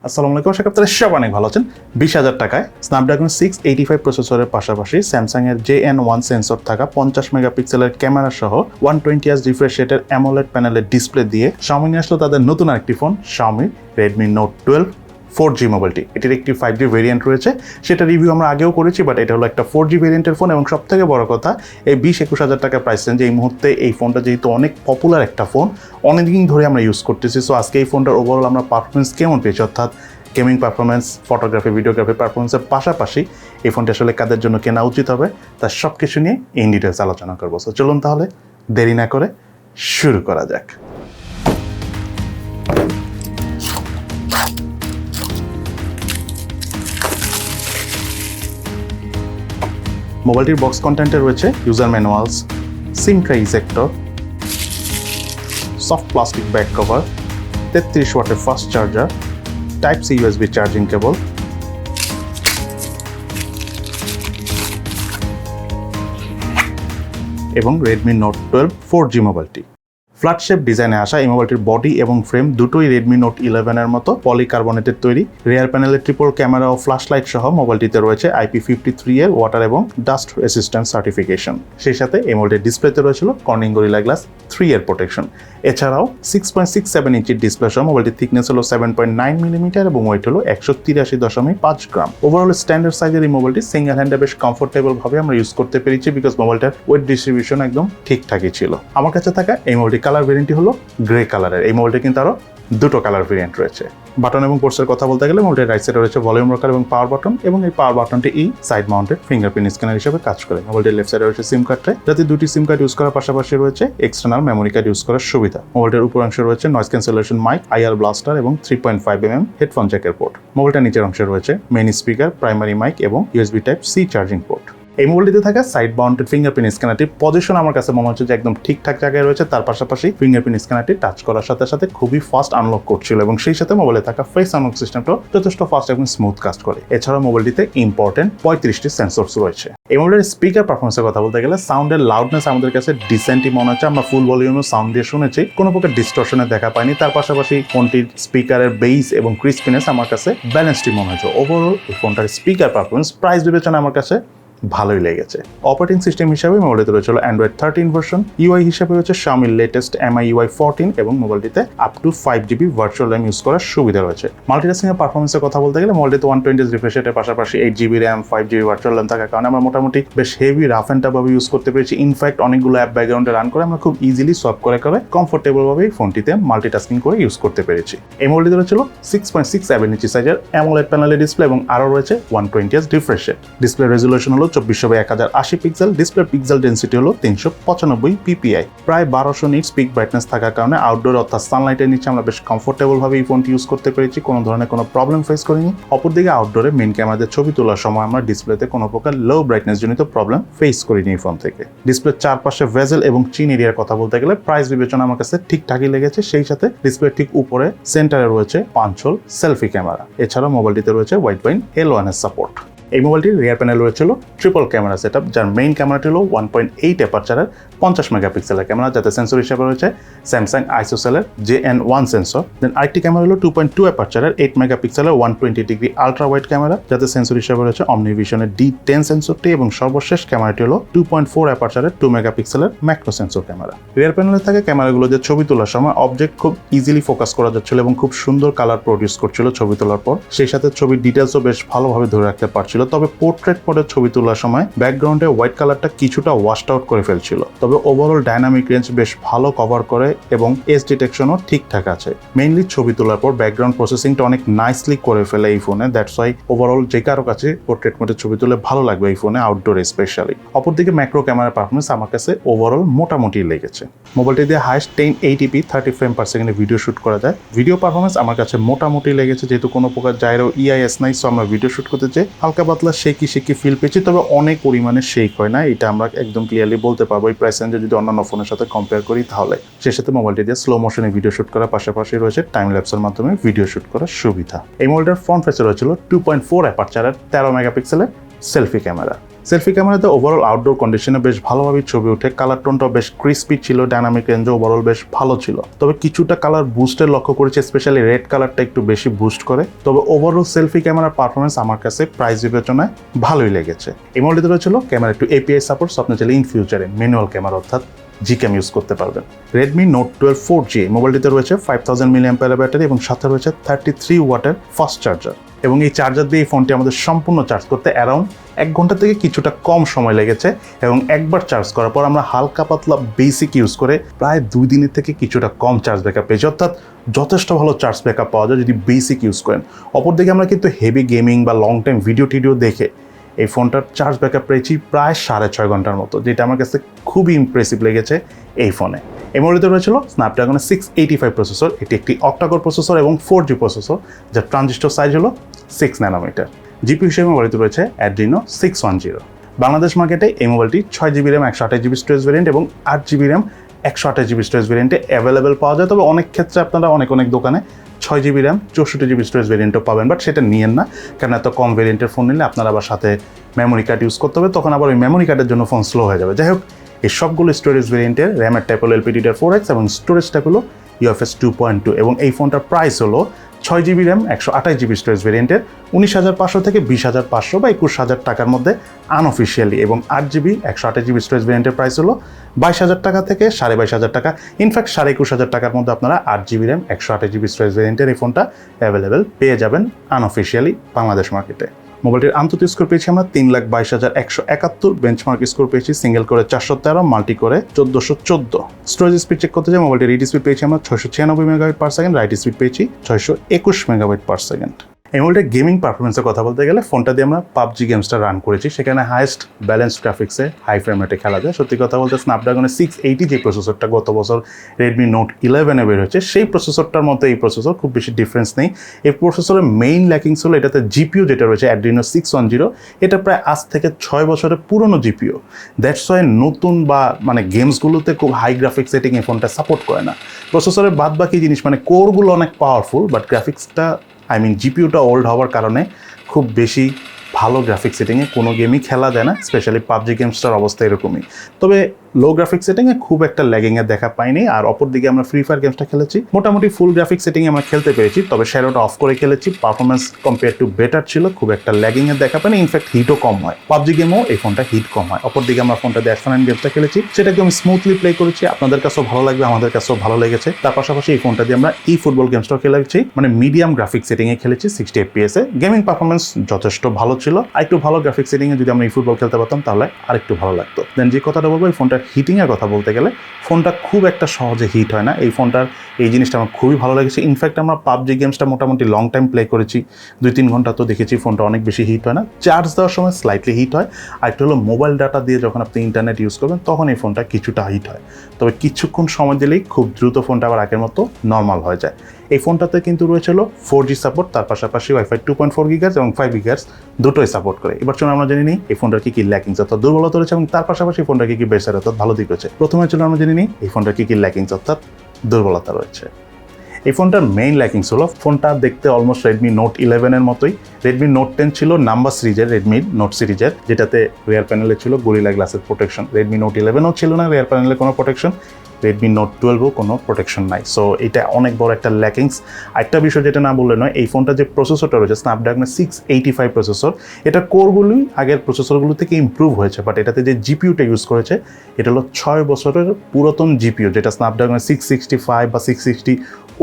আসসালামু আলাইকুম, আশা করি আপনারা সব অনেক ভালো আছেন। 20,000 টাকায় স্ন্যাপড্রাগন 685 প্রসেসরের পাশাপাশি স্যামসাংয়ের JN1 সেন্সর থাকা 50 মেগাপিক্সেলের ক্যামেরা সহ 120Hz রিফ্রেশ রেটের অ্যামোলেড প্যানেলের ডিসপ্লে দিয়ে Xiaomi নিয়ে আসলো তাদের নতুন আরেকটি phone Xiaomi Redmi Note 12 4G মোবাইলটি। এটির একটি 5G ভেরিয়েন্ট রয়েছে, সেটা রিভিউ আমরা আগেও করেছি, বাট এটা হলো একটা 4G ভেরিয়েন্টের ফোন। এবং সব থেকে বড় কথা, এই 20-21 হাজার টাকা প্রাইস রেঞ্জে এই মুহূর্তে এই ফোনটা যেহেতু অনেক পপুলার একটা ফোন, অনেকদিন ধরে আমরা ইউজ করতেছি। সো আজকে এই ফোনটার ওভারঅল আমরা পারফরমেন্স কেমন পেয়েছি, অর্থাৎ গেমিং পারফরমেন্স, ফটোগ্রাফি, ভিডিওগ্রাফি পারফরমেন্সের পাশাপাশি এই ফোনটি আসলে কাদের জন্য কেনা উচিত হবে তার সব কিছু নিয়ে ইন ডিটেলস আলোচনা করবো। সো চলুন তাহলে দেরি না করে শুরু করা যাক। মোবাইলটির বক্স কন্টেন্টে রয়েছে user manuals, sim tray ejector, soft plastic back cover, 33 ওয়াটের fast charger, type C USB charging cable এবং Redmi Note 12 4G মোবাইলটি। ফ্ল্যাট শেপ ডিজাইনে আসা এই মোবাইলটির বডি এবং ফ্রেম দুটোই Redmi Note 11 এর মতো পলিকার্বনেটের তৈরি। রিয়ার প্যানেলের ট্রিপল ক্যামেরা ও ফ্ল্যাশ লাইট সহ মোবাইলটিতে রয়েছে IP53 এর ওয়াটার এবং ডাস্ট রেসিস্ট্যান্ট সার্টিফিকেশন। সেই সাথে এই মোবাইলটির ডিসপ্লেতে রয়েছিল কর্নিং গরিলা গ্লাস 3 এর প্রোটেকশন। এছাড়াও 6.67 ইঞ্চির ডিসপ্লে সহ মোবাইলটির থিকনেস হলো 7.9 মিলিমিটার এবং ওয়েট হলো 183.5 গ্রাম। ওভারঅল স্ট্যান্ডার্ড সাইজের এই মোবাইলটি সিঙ্গেল হ্যান্ডে বেশ কমফোর্টেবল ভাবে আমরা ইউজ করতে পেরেছি, বিকজ মোবাইলটার ওয়েট ডিস্ট্রিবিউশন একদম ঠিকঠাকই ছিল। আমার কাছে থাকা এই মোবাইলটি কালার ভেরিয়েন্টটি হলো গ্রে কালারের। এই মোবাইলটি কিন্তু আরো দুটো কালার ভেরিয়েন্ট রয়েছে। বাটন এবং পোর্টসের কথা বলতে গেলে মোবাইলটির রাইট সাইডে রয়েছে ভলিউম রকার এবং পাওয়ার বাটন, এবং এই পাওয়ার বাটনটি সাইড মাউন্টেড ফিঙ্গারপ্রিন্ট স্ক্যানার হিসেবে কাজ করে। মোবাইলটির লেফট সাইডে রয়েছে সিম কার্ড ট্রে, যাতে দুটি সিম কার্ড ইউজ করার পাশাপাশি রয়েছে এক্সটার্নাল মেমোরি কার্ড ইউজ করার সুবিধা। মোবাইলটির উপর অংশে রয়েছে noise cancellation mic, IR blaster এবং 3.5mm হেডফোন জ্যাকের পোর্ট। মোবাইলটার নিচের অংশে রয়েছে মেইন স্পিকার, প্রাইমারি মাইক এবং USB type C charging port. এই মোবাইলটিতে থাকা সাইড মাউন্টেড ফিঙ্গারপ্রিন্ট স্ক্যানারটির পজিশন আমার কাছে মনে হচ্ছে যে একদম ঠিকঠাক জায়গায় রয়েছে। তার পাশাপাশি ফিঙ্গারপ্রিন্ট স্ক্যানারটি টাচ করার সাথে সাথে খুবই ফাস্ট আনলক করছিল, এবং সেই সাথে মোবাইলে থাকা ফেস আনলক সিস্টেমটাও যথেষ্ট ফাস্ট এবং স্মুথ কাজ করে। এছাড়াও মোবাইলটিতে ইম্পর্টেন্ট 35টি সেন্সরস রয়েছে। এই মোবাইলের স্পিকার পারফরমেন্সের কথা বলতে গেলে সাউন্ডের লাউডনেস আমাদের কাছে ডিসেন্টই মনে হচ্ছে। আমরা ফুল ভলিউমে সাউন্ড দিয়ে শুনেছি, কোনো প্রকার ডিস্টরশনের দেখা পাইনি। তার পাশাপাশি ফোনটির স্পিকারের বেস এবং ক্রিসপিনেস আমার কাছে ব্যালেন্সডই মনে হচ্ছে। ওভারঅল এই ফোনটার স্পিকার পারফরমেন্স প্রাইস বিবেচনা আমার কাছে ভালোই লেগেছে। অপারেটিং সিস্টেম হিসাবে মোবাইলটিতে রয়েছে Android 13 ভার্সন। UI হিসাবে রয়েছে Xiaomi লেটেস্ট MIUI 14 এবং মোবাইলটিতে up to 5GB virtual RAM use করার সুবিধা রয়েছে। মাল্টিটাস্কিং এর পারফরমেন্সের কথা বলতে গেলে মোবাইলটিতে 120Hz রিফ্রেশ রেটের পাশাপাশি 8GB RAM 5GB virtual RAM থাকার কারণে আমরা মোটামুটি বেশ হেভি রাফ অ্যান্ড টাফ ভাবে ইউজ করতে পেরেছি। ইনফ্যাক্ট অনেকগুলো অ্যাপ ব্যাকগ্রাউন্ডে রান করে আমরা খুব ইজিলি সলভ করে কমফোর্টেবল ভাবে ফোনটিতে মাল্টিটাস্কিং করে ইউজ করতে পেরেছি। এই মোবাইলটিতে রয়েছিল 6.67 ইঞ্চি সাইজের অ্যামোলেড প্যানেলের ডিসপ্লে এবং আরও রয়েছে 120Hz refresh rate. Display resolution হলো 24/1080 পিক্সেল। ডিসপ্লে পিক্সেল ডেন্সিটি হলো 395 ppi। প্রায় 1200 নিটস পিক ব্রাইটনেস থাকার কারণে আউটডোর অর্থাৎ সানলাইটের নিচে আমরা বেশ কমফোর্টেবল ভাবে এই ফোনটি ইউজ করতে পেরেছি, কোনো ধরনের কোনো প্রবলেম ফেস করিনি। অপরদিকে আউটডোরে মেইন ক্যামেরাতে ছবি তোলার সময় আমরা ডিসপ্লেতে কোনো প্রকার লো ব্রাইটনেস জনিত প্রবলেম ফেস করিনি এই ফোন থেকে। ডিসপ্লের চারপাশে ভেজেল এবং চিন এরিয়ার কথা বলতে গেলে প্রাইস বিবেচনা আমার কাছে ঠিকঠাকই লেগেছে। সেই সাথে ডিসপ্লের ঠিক উপরে সেন্টারে রয়েছে 5 হোল সেলফি ক্যামেরা। এছাড়াও মোবাইলটিতে রয়েছে ওয়াইড বাইন্ড L1 সাপোর্ট। এই মোবাইলটির রিয়ার প্যানেল রয়েছিল ট্রিপল ক্যামেরা সেটআপ, যার মেইন ক্যামেরাটি হলো 1.8 অ্যাপারচারের 50 মেগাপিক্সেলের ক্যামেরা, যাতে সেন্সর হিসেবে রয়েছে স্যামসাং আইসোসেলের JN1 সেন্সর। দেন আরেকটি ক্যামেরা হলো 2.2 অ্যাপারচারের 8 মেগাপিক্সেলের 120 ডিগ্রি আলট্রা ওয়াইড ক্যামেরা, যাতে সেন্সর হিসেবে রয়েছে অমনিভিশনের D10 সেন্সরটি, এবং সর্বশেষ ক্যামেরাটি হলো 2.4 অ্যাপারচারের 2 মেগাপিক্সেলের ম্যাক্রো সেন্সর ক্যামেরা। রিয়ার প্যানেলে থাকা ক্যামেরাগুলো যে ছবি তোলার সময় অবজেক্ট খুব ইজিলি ফোকাস করা যাচ্ছিল এবং খুব সুন্দর কালার প্রডিউস করছিল ছবি তোলার পর। সেই সাথে ছবির ডিটেলসও বেশ ভালোভাবে ধরে রাখতে পারছিল। তবে পোর্ট্রেট মোডের ছবি তোলার সময় ব্যাকগ্রাউন্ডে হোয়াইট কালারটা কিছুটা ওয়াশড আউট করে ফেলছিল। তবে ওভারঅল ডাইনামিক রেঞ্জ বেশ ভালো কভার করে এবং এজ ডিটেকশনও ঠিকঠাক আছে। মেইনলি ছবি তোলার পর ব্যাকগ্রাউন্ড প্রসেসিংটা অনেক নাইসলি করে ফেলে এই ফোনে। দ্যাটস ওয়াই ওভারঅল যে কারো কাছে পোর্ট্রেট মোডের ছবি তুলে ভালো লাগবে এই ফোনে, আউটডোর স্পেশালি। অপরদিকে ম্যাক্রো ক্যামেরার পারফরমেন্স আমার কাছে ওভারঅল মোটামুটি লেগেছে। মোবাইলটি দিয়ে হাইস্ট 1080p 30 ফ্রেম পার সেকেন্ডে ভিডিও শুট করা যায়। ভিডিও পারফরমেন্স আমার কাছে মোটামুটি লেগেছে, যেহেতু কোনো প্রকার জাইরো EIS নাই। সো আমরা ভিডিও শুট করতে চাই হালকা পাতলা শেকি ফিল পেয়েছি, তবে অনেক পরিমাণে শেক হয় না, এটা আমরা একদম ক্লিয়ারলি বলতে পারবো। এই প্রাইস রেঞ্জে যদি অন্যান্য ফোনের সাথে কম্পেয়ার করি তাহলে। সেই সাথে মোবাইলটি দিয়ে স্লো মোশনে ভিডিও শুট করার পাশাপাশি রয়েছে টাইম ল্যাপসের মাধ্যমে ভিডিও শুট করার সুবিধা। এই মোবাইলটার ফ্রন্ট ফেসে রয়েছিল 2.4 অ্যাপারচারের 13 মেগাপিক্সেলের সেলফি ক্যামেরা। সেলফি ক্যামেরাতে ওভারঅল আউটডোর কন্ডিশনে বেশ ভালোভাবে ছবি ওঠে, কালার টোনটাও বেশ ক্রিস্পি ছিল, ডাইনামিক রেঞ্জও ওভারঅল বেশ ভালো ছিল। তবে কিছুটা কালার বুস্টের লক্ষ্য করেছে, স্পেশালি রেড কালারটা একটু বেশি বুস্ট করে। তবে ওভারঅল সেলফি ক্যামেরার পারফরমেন্স আমার কাছে প্রাইস বিবেচনায় ভালোই লেগেছে। এই মডেলটিতে রয়েছিল ক্যামেরা একটু এপিআই সাপোর্ট, আপনি চাইলে ইন ফিউচারে ম্যানুয়াল ক্যামেরা অর্থাৎ জিক্যাম ইউজ করতে পারবেন। Redmi Note 12 4G মোবাইলটিতে রয়েছে 5000 mAh ব্যাটারি এবং সাথে রয়েছে 33 ওয়াটের ফাস্ট চার্জার। এবং এই চার্জার দিয়ে এই ফোনটি আমাদের সম্পূর্ণ চার্জ করতে অ্যারাউন্ড 1 ঘন্টা থেকে কিছুটা কম সময় লেগেছে এবং একবার চার্জ করার পর আমরা হালকা পাতলা বেসিক ইউজ করে প্রায় 2 দিনের থেকে কিছুটা কম চার্জ ব্যাকআপ পেয়েছি, অর্থাৎ যথেষ্ট ভালো চার্জ ব্যাকআপ পাওয়া যায় যদি বেসিক ইউজ করেন। অপরদিকে আমরা কিন্তু হেভি গেমিং বা লং টাইম ভিডিও টিডিও দেখে এই ফোনটার চার্জ ব্যাকআপ পেয়েছি প্রায় 6.5 ঘন্টার মতো, যেটা আমার কাছে খুবই ইমপ্রেসিভ লেগেছে এই ফোনে। এই মডেলটিতে রয়েছিল স্ন্যাপড্রাগনের 685 প্রসেসর, এটি একটি অক্টাকোর প্রসেসর এবং 4G প্রসেসর, যার ট্রানজিস্টর সাইজ হলো 6 ন্যানোমিটার। জিপি হিসেবে মোবাইলটি রয়েছে Adreno 610। বাংলাদেশ মার্কেটে এই মোবাইলটি 6GB RAM 128GB storage variant এবং 8GB RAM 128GB storage ভ্যারিয়েন্টে available পাওয়া যায়। তবে অনেক ক্ষেত্রে আপনারা অনেক দোকানে 6GB র্যাম 64GB স্টোরেজ ভ্যারিয়েন্টও পাবেন, বাট সেটা নিয়েন না, কারণ এত কম ভ্যারিয়েন্টের ফোন নিলে আপনার আবার সাথে মেমোরি কার্ড ইউজ করতে হবে, তখন আবার ওই মেমোরি কার্ডের জন্য ফোন স্লো হয়ে যাবে। যাই হোক, এই সবগুলো স্টোরেজ ভ্যারিয়েন্টের র্যামের টাইপ হলো LPDDR4X এবং স্টোরেজ টাইপ হলো UFS 2.2 এবং এই ফোনটার প্রাইস হলো 6GB র্যাম 128GB স্টোরেজ ভ্যারিয়েন্টের 19,500 থেকে 20,500 বা 21,000 টাকার মধ্যে আনঅফিসিয়ালি, এবং 8GB 128GB স্টোরেজ ভ্যারিয়েন্টের প্রাইস হলো 22,000 টাকা থেকে 22,500 টাকা। ইনফ্যাক্ট 21,500 টাকার মধ্যে আপনারা 8GB র্যাম 128GB স্টোরেজ ভ্যারিয়েন্টের এই ফোনটা অ্যাভেলেবেল পেয়ে যাবেন আনঅফিসিয়ালি বাংলাদেশ মার্কেটে। মোবাইলটির আন্তর্জাতিক স্কোর পেয়েছি আমরা 3,22,171, বেঞ্চমার্ক স্কোর পেয়েছি সিঙ্গেল করে 413, মাল্টি করে 1414। স্টোরেজ স্পিড চেক করতে যাই, মোবাইলটির রিড স্পিড পেয়েছি আমরা 696 MB/s, রাইট স্পিড পেয়েছি 621 MB/s। এই মোবাইলটার গেমিং পারফরমেন্সের কথা বলতে গেলে ফোনটা দিয়ে আমরা PUBG গেমসটা রান করেছি, সেখানে হাইয়েস্ট ব্যালেন্স গ্রাফিক্সে হাই ফ্রেম রেটে খেলা যায়। সত্যি কথা বলতে স্ন্যাপড্রাগনের 680 যে প্রসেসরটা গত বছর Redmi Note 11 বের হয়েছে, সেই প্রসেসরটার মতো এই প্রসেসর খুব বেশি ডিফারেন্স নেই। এই প্রসেসরের মেইন ল্যাকিংস হলো এটাতে জিপিইউ যেটা রয়েছে Adreno 610, এটা প্রায় আজ থেকে 6 বছরের পুরনো জিপিইউ। দ্যাটস ওয়াই নতুন বা গেমসগুলোতে খুব হাই গ্রাফিক্স সেটিং এই ফোনটা সাপোর্ট করে না। প্রসেসরের বাদ বাকি জিনিস কোরগুলো অনেক পাওয়ারফুল, বাট গ্রাফিক্সটা জিপিইউটা ওল্ড হওয়ার কারণে খুব বেশি ভালো গ্রাফিক্স সেটিংয়ে কোনো গেমই খেলা যায় না, স্পেশালি PUBG গেমসটার অবস্থা এরকমই। তবে লো গ্রাফিক্স সেটিংয়ে খুব একটা ল্যাগিংয়ের দেখা পাইনি। আর অপরদিকে আমরা ফ্রি ফায়ার গেমসটা খেলেছি, মোটামুটি ফুল গ্রাফিক্স সেটিংয়ে আমরা খেলতে পেরেছি, তবে শ্যাডোটা অফ করে খেলেছি, পারফরমেন্স কম্পেয়ার টু বেটার ছিল, খুব একটা ল্যাগিংয়ের দেখা পাইনি। ইনফ্যাক্ট হিটও কম হয়, PUBG গেমও এই ফোনটা হিট কম হয়। অপরদিকে আমরা ফোনটা দিয়ে অ্যাসফানাইন গেমসটা খেলেছি, সেটা একদম স্মুথলি প্লে করেছি, আপনাদের কাছেও ভালো লাগবে, আমাদের কাছেও ভালো লেগেছে। তার পাশাপাশি এই ফোনটা দিয়ে আমরা ফুটবল গেমসটাও খেলেছি, মিডিয়াম গ্রাফিক্স সেটিংয়ে খেলেছি 60 FPS এ। গেমিং পারফরমেন্স যথেষ্ট ভালো ছিল, আরেকটু ভালো গ্রাফিক্স সেটিংয়ে যদি আমরা ফুটবল খেলতে পারতাম তাহলে আরেকটু ভালো লাগতো। দেন যে কথাটা বলবো, এই ফোনটার হিটিংয়ের কথা বলতে গেলে ফোনটা খুব একটা সহজে হিট হয় না। এই ফোনটার এই জিনিসটা আমার খুবই ভালো লেগেছে। ইনফ্যাক্ট আমরা PUBG গেমসটা মোটামুটি লং টাইম প্লে করেছি, 2-3 ঘন্টা তো দেখেছি, ফোনটা অনেক বেশি হিট হয় না। চার্জ দেওয়ার সময় স্লাইটলি হিট হয়, আর একটা হলো মোবাইল ডাটা দিয়ে যখন আপনি ইন্টারনেট ইউজ করবেন তখন এই ফোনটা কিছুটা হিট হয়, তবে কিছুক্ষণ সময় দিলেই খুব দ্রুত ফোনটা আবার আগের মতো নর্মাল হয়ে যায়। এই ফোনটাতে কিন্তু রয়েছিল 4G সাপোর্ট, তার পাশাপাশি Wi-Fi 2.4 GHz এবং 5 GHz দুটোই সাপোর্ট করে। এবার চলুন আমরা জেনে নিই এই ফোনটার কি ল্যাকিংস অর্থাৎ দুর্বলতা রয়েছে এবং তার পাশাপাশি ফোনটার কি বেসার অর্থাৎ ভালো দিক রয়েছে। প্রথমে চলুন আমরা জেনে নিই এই ফোনটার কি ল্যাকিংস অর্থাৎ দুর্বলতা রয়েছে। এই ফোনটার মেইন ল্যাকিংস হলো ফোনটা দেখতে অলমোস্ট Redmi Note 11 এর মতোই। Redmi Note 10 ছিল নাম্বার সিরিজের, Redmi Note সিরিজের, যেটাতে রিয়ার প্যানেলে ছিল গরিলা গ্লাসের প্রোটেকশন। Redmi Note 11ও ছিল না রিয়ার প্যানেলে কোনো প্রোটেকশন, Redmi Note 12ও কোনো প্রোটেকশন নাই। সো এটা অনেক বড় একটা ল্যাকিংস। আরেকটা বিষয় যেটা না বললে নয়, এই ফোনটা যে প্রসেসরটা রয়েছে স্ন্যাপড্রাগনের 685 প্রসেসর, এটা কোরগুলোই আগের প্রসেসরগুলো থেকে ইমপ্রুভ হয়েছে, বাট এটাতে যে জিপিইউটা ইউজ করেছে এটা হলো 6 বছরের পুরাতন জিপিইউ, যেটা স্ন্যাপড্রাগনের 665 বা 660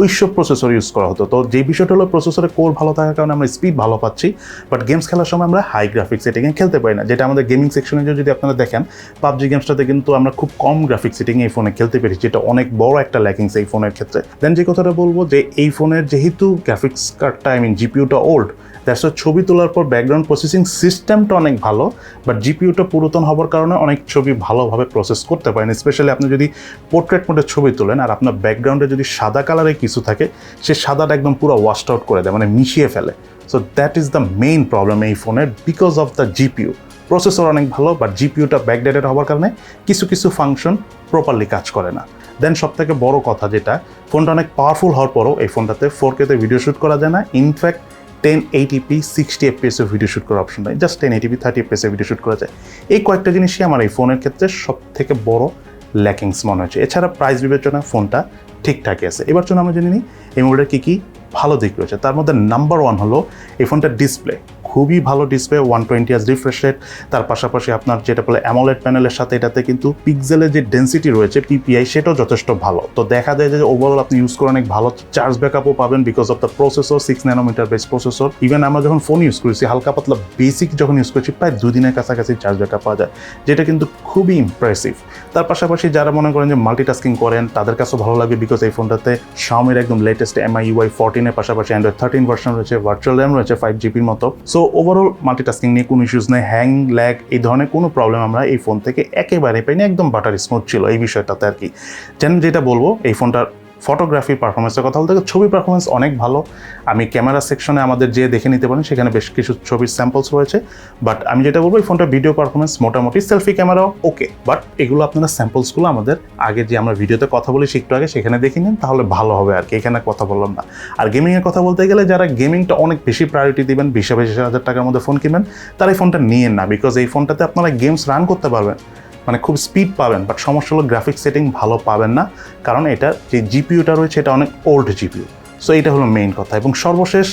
ওইসব প্রসেসর ইউজ করা হতো। তো যে বিষয়টা হলো প্রসেসরের কোর ভালো থাকার কারণে আমরা স্পিড ভালো পাচ্ছি, বাট গেমস খেলার সময় আমরা হাই গ্রাফিক্স সেটিংয়ে খেলতে পারি না, যেটা আমাদের গেমিং সেকশনে যদি আপনারা দেখেন PUBG গেমসটাতে কিন্তু আমরা খুব কম গ্রাফিক্স সেটিংয়ে এই ফোনে খেলতে পেরেছি, যেটা অনেক বড় একটা ল্যাকিংস এই ফোনের ক্ষেত্রে। দেন যে কথাটা বলবো যে এই ফোনের যেহেতু গ্রাফিক্স কার্ডটা জিপিইউটা ওল্ড, দ্যাটস ছবি তোলার পর ব্যাকগ্রাউন্ড প্রসেসিং সিস্টেমটা অনেক ভালো, বাট জিপিইউটা পুরাতন হওয়ার কারণে অনেক ছবি ভালোভাবে প্রসেস করতে পারেন। স্পেশালি আপনি যদি পোর্ট্রেট মোডে ছবি তোলেন আর আপনার ব্যাকগ্রাউন্ডে যদি সাদা কালারের কিছু থাকে, সে সাদাটা একদম পুরো ওয়াশড আউট করে দেয়, মিশিয়ে ফেলে। So that is the main problem এই ফোনের, because of the GPU. Processor অনেক ভালো, বাট জিপিইউটা ব্যাকডেটেড হওয়ার কারণে কিছু ফাংশন প্রপারলি কাজ করে না। দেন সবথেকে বড় কথা যেটা, ফোনটা অনেক পাওয়ারফুল হওয়ার পরও এই ফোনটাতে 4K তে ভিডিও শ্যুট করা যায় না। ইনফ্যাক্ট 1080p 60 fps এর ভিডিও শ্যুট করার অপশন নাই, জাস্ট 1080p 30 fps এর ভিডিও শ্যুট করা যায়। এই কয়েকটা জিনিসই আমার এই ফোনের ক্ষেত্রে সব থেকে বড় ল্যাকিংস মনে হচ্ছে। এছাড়া প্রাইস বিবেচনায় ফোনটা ঠিকঠাকই আছে। এবার জন্য আমরা জেনে নিই এই মোবাইলের কী ভালো দিক রয়েছে। তার মধ্যে নাম্বার 1 হলো এই ফোনটার ডিসপ্লে। খুবই ভালো ডিসপ্লে, 120 Hz রিফ্রেশ রেট। তার পাশাপাশি আপনার যেটা বলে অ্যামোলেড প্যানেলের সাথে এটাতে কিন্তু পিক্সেলের যে ডেন্সিটি রয়েছে পিপিআই সেটাও যথেষ্ট ভালো। তো দেখা যায় যে ওভারঅল আপনি ইউজ করে অনেক ভালো চার্জ ব্যাকআপও পাবেন because of the processor, 6 nanometer base processor. Even আমরা যখন ফোন ইউজ করেছি হালকা পাতলা বেসিক যখন ইউজ করছি প্রায় 2 দিনের কাছাকাছি চার্জ ব্যাকআপ পাওয়া যায়, যেটা কিন্তু খুবই ইমপ্রেসিভ। তার পাশাপাশি যারা মনে করেন যে মাল্টিটাস্কিং করেন তাদের কাছেও ভালো লাগবে বিকজ এই ফোনটাতে Xiaomiর একদম লেটেস্ট MI UI14 এর পাশাপাশি Android 13 ভার্সন রয়েছে, ভার্চুয়াল র্যাম রয়েছে 5GB মতো। সো ওভারঅল মাল্টিটাস্কিং নিয়ে কোনো ইস্যুস নেই, হ্যাং ল্যাগ এই ধরনের কোনো প্রবলেম আমরা এই ফোন থেকে একেবারে পাইনি, একদম বাটার স্মুথ ছিল এই বিষয়টাতে আর কি। যেটা বলবো এই ফোনটার ফটোগ্রাফি পারফরমেন্সের কথা বলতে ছবি পারফরমেন্স অনেক ভালো। আমি ক্যামেরা সেকশনে আমাদের যে দেখে নিতে পারেন সেখানে বেশ কিছু ছবির স্যাম্পলস রয়েছে, বাট আমি যেটা বলবো এই ফোনটার ভিডিও পারফরমেন্স মোটামুটি, সেলফি ক্যামেরাও ওকে, বাট এগুলো আপনারা স্যাম্পলসগুলো আমাদের আগে যে আমরা ভিডিওতে কথা বলি একটু আগে সেখানে দেখে নিন তাহলে ভালো হবে আর কি, এখানে কথা বললাম না। আর গেমিংয়ের কথা বলতে গেলে যারা গেমিংটা অনেক বেশি প্রায়োরিটি দিবেন, 20,000 টাকার মধ্যে ফোন কিনবেন তারা এই ফোনটা নিয়েন না বিকজ এই ফোনটাতে আপনারা গেমস রান করতে পারবেন, মানে খুব স্পিড পাবেন, বাট সমস্যা হলো গ্রাফিক্স সেটিং ভালো পাবেন না, কারণ এটা যে জিপিইউটা রয়েছে এটা অনেক ওল্ড জিপিইউ। সো এটা হলো মেইন কথা। এবং সর্বশেষ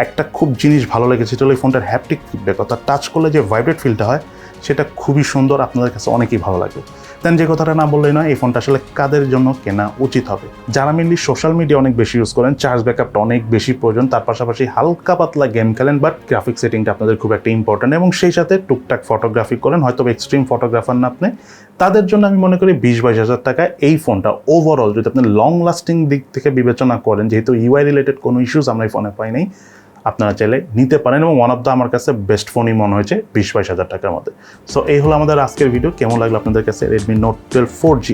একটা খুব জিনিস ভালো লেগেছে সেটা হলো এই ফোনটার হ্যাপটিক ফিডব্যাক, অর্থাৎ টাচ করলে যে ভাইব্রেট ফিলটা হয় সেটা খুবই সুন্দর, আপনাদের কাছে অনেকই ভালো লাগবে। দেন যে কথাটা না বললেই নয়, এই ফোনটা আসলে কাদের জন্য কেনা উচিত হবে, যারা মেনলি সোশ্যাল মিডিয়া অনেক বেশি ইউজ করেন, চার্জ ব্যাকআপটা অনেক বেশি প্রয়োজন, তার পাশাপাশি হালকা পাতলা গেম খেলেন বাট গ্রাফিক সেটিংটা আপনাদের খুব একটা ইম্পর্টেন্ট, এবং সেই সাথে টুকটাক ফটোগ্রাফি করেন, হয়তো এক্সট্রিম ফটোগ্রাফার না আপনি, তাদের জন্য আমি মনে করি 20-22 টাকা এই ফোনটা ওভারঅল যদি আপনি লং লাস্টিং দিক থেকে বিবেচনা করেন, যেহেতু ইউআই রিলেটেড কোনো ইস্যুস আমরা এই ফোনে পাই নাই, আপনারা চাইলে নিতে পারেন। এবং ওয়ান অফ দ্য আমার কাছে বেস্ট ফোনই মনে হয়েছে 20-22 টাকার মধ্যে। সো এই হলো আমাদের আজকের ভিডিও। কেমন লাগলো আপনাদের কাছে Redmi Note 12 4G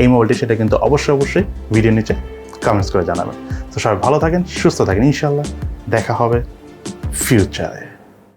এই মোবাইলটি, সেটা কিন্তু অবশ্যই ভিডিও নিচে কমেন্টস করে জানাবেন। তো সবাই ভালো থাকেন, সুস্থ থাকেন, ইনশাল্লাহ দেখা হবে ফিউচারে।